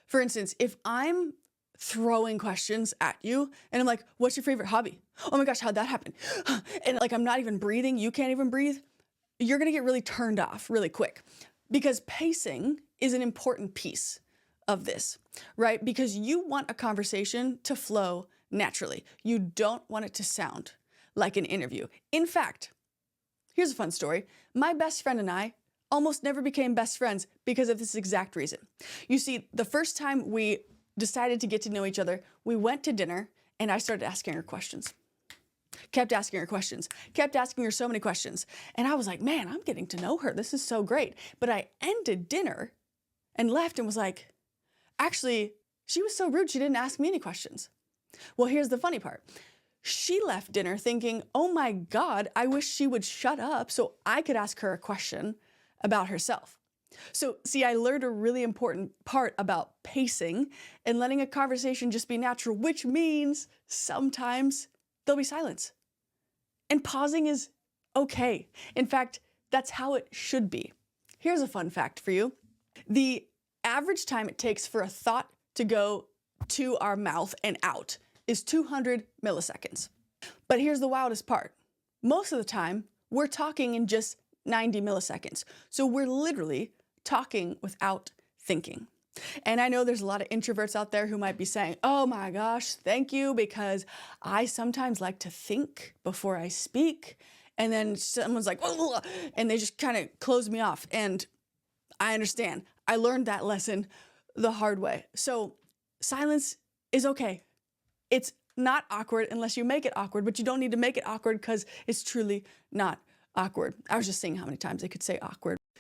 For instance, if I'm throwing questions at you and I'm like, what's your favorite hobby? Oh my gosh, how'd that happen? And like, I'm not even breathing, you can't even breathe. You're gonna get really turned off really quick because pacing is an important piece of this, right? Because you want a conversation to flow naturally. You don't want it to sound like an interview. In fact, here's a fun story. My best friend and I almost never became best friends because of this exact reason. You see, the first time we decided to get to know each other, we went to dinner and I started asking her questions. Kept asking her questions, kept asking her so many questions. And I was like, man, I'm getting to know her. This is so great. But I ended dinner and left and was like, actually, she was so rude, she didn't ask me any questions. Well, here's the funny part. She left dinner thinking, oh my God, I wish she would shut up so I could ask her a question about herself. So see, I learned a really important part about pacing and letting a conversation just be natural, which means sometimes there'll be silence. And pausing is okay. In fact, that's how it should be. Here's a fun fact for you. The average time it takes for a thought to go to our mouth and out is 200 milliseconds. But here's the wildest part. Most of the time, we're talking in just 90 milliseconds. So we're literally talking without thinking. And I know there's a lot of introverts out there who might be saying, oh my gosh, thank you, because I sometimes like to think before I speak. And then someone's like, oh, and they just kind of close me off. And I understand. I learned that lesson the hard way. So silence is okay. It's not awkward unless you make it awkward, but you don't need to make it awkward because it's truly not awkward. I was just saying how many times I could say awkward.